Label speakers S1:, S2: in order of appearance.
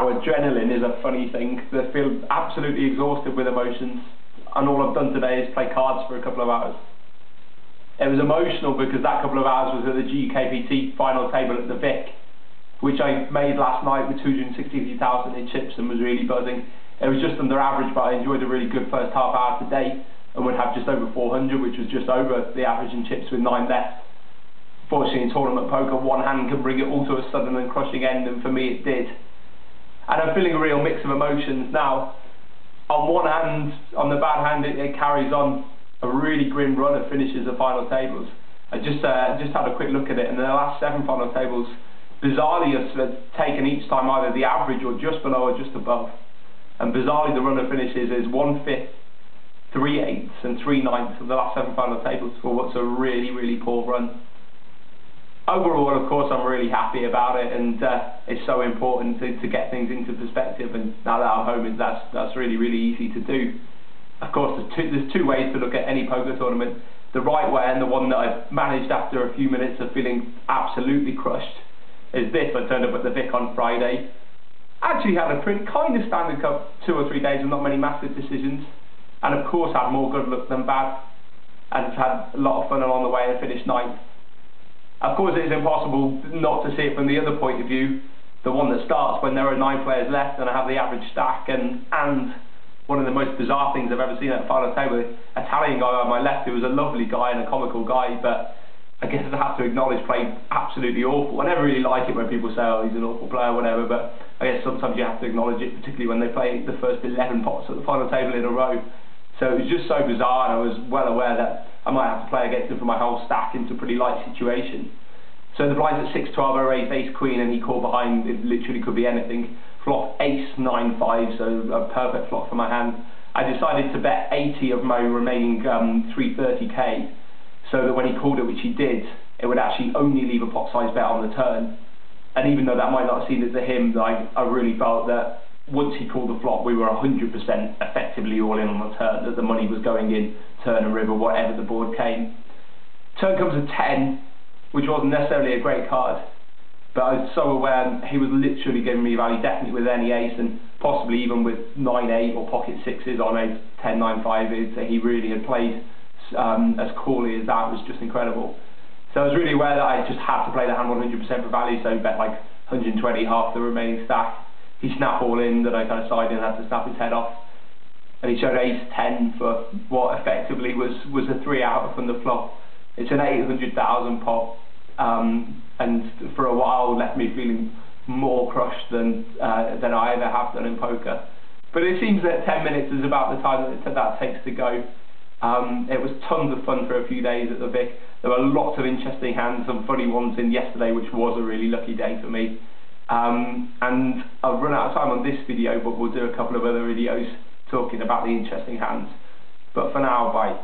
S1: now, adrenaline is a funny thing. I feel absolutely exhausted with emotions, and all I've done today is play cards for a couple of hours. It was emotional because that couple of hours was at the GKPT final table at the Vic, which I made last night with 263,000 in chips and was really buzzing. It was just under average, but I enjoyed a really good first half hour today and would have just over 400, which was just over the average in chips with 9 left. Fortunately, in tournament poker, one hand can bring it all to a sudden and crushing end, and for me it did. And I'm feeling a real mix of emotions now. On one hand, on the bad hand, it carries on a really grim run of finishes of final tables. I just had a quick look at it, and the last 7 final tables, bizarrely, have taken each time either the average or just below or just above. And bizarrely, the run of finishes is 1/5, 3/8, and 3/9 of the last 7 final tables for what's a really, really poor run. Overall, of course, I'm really happy about it, and it's so important to get things into perspective, and now that I'm home, that's really, really easy to do. Of course, there's two ways to look at any poker tournament. The right way, and the one that I've managed after a few minutes of feeling absolutely crushed, is this. I turned up at the Vic on Friday. Actually had a pretty kind of standard cup 2 or 3 days and not many massive decisions, and of course had more good luck than bad, and had a lot of fun along the way and finished 9th. Of course, it is impossible not to see it from the other point of view, the one that starts when there are 9 players left and I have the average stack, and one of the most bizarre things I've ever seen at a final table, an Italian guy on my left who was a lovely guy and a comical guy, but I guess I have to acknowledge played absolutely awful. I never really like it when people say, oh, he's an awful player or whatever, but I guess sometimes you have to acknowledge it, particularly when they play the first 11 pots at the final table in a row. So it was just so bizarre, and I was well aware that I might have to play against him for my whole stack into a pretty light situation. So the blinds at 6-12, I raised ace-queen, and he called behind. It literally could be anything. Flop ace-9-5, so a perfect flop for my hand. I decided to bet 80 of my remaining 330k, so that when he called it, which he did, it would actually only leave a pot-size bet on the turn. And even though that might not have seemed it to him, I really felt that once he called the flop, we were 100% effectively all in on the turn, that the money was going in, turn and river, whatever the board came. Turn comes a 10, which wasn't necessarily a great card, but I was so aware he was literally giving me value, definitely with any ace, and possibly even with 9-8 or pocket 6s on a 10-9-5, that he really had played as coolly as that. Was just incredible. So I was really aware that I just had to play the hand 100% for value, so bet like 120, half the remaining stack. He snapped all in, that I kind of sided and had to snap his head off. And he showed ace-10 for what effectively was a 3 out from the flop. It's an 800,000 pot, and for a while left me feeling more crushed than I ever have done in poker. But it seems that 10 minutes is about the time that takes to go. It was tons of fun for a few days at the Vic. There were lots of interesting hands, some funny ones in yesterday, which was a really lucky day for me. And I've run out of time on this video, but we'll do a couple of other videos talking about the interesting hands. But for now, bye.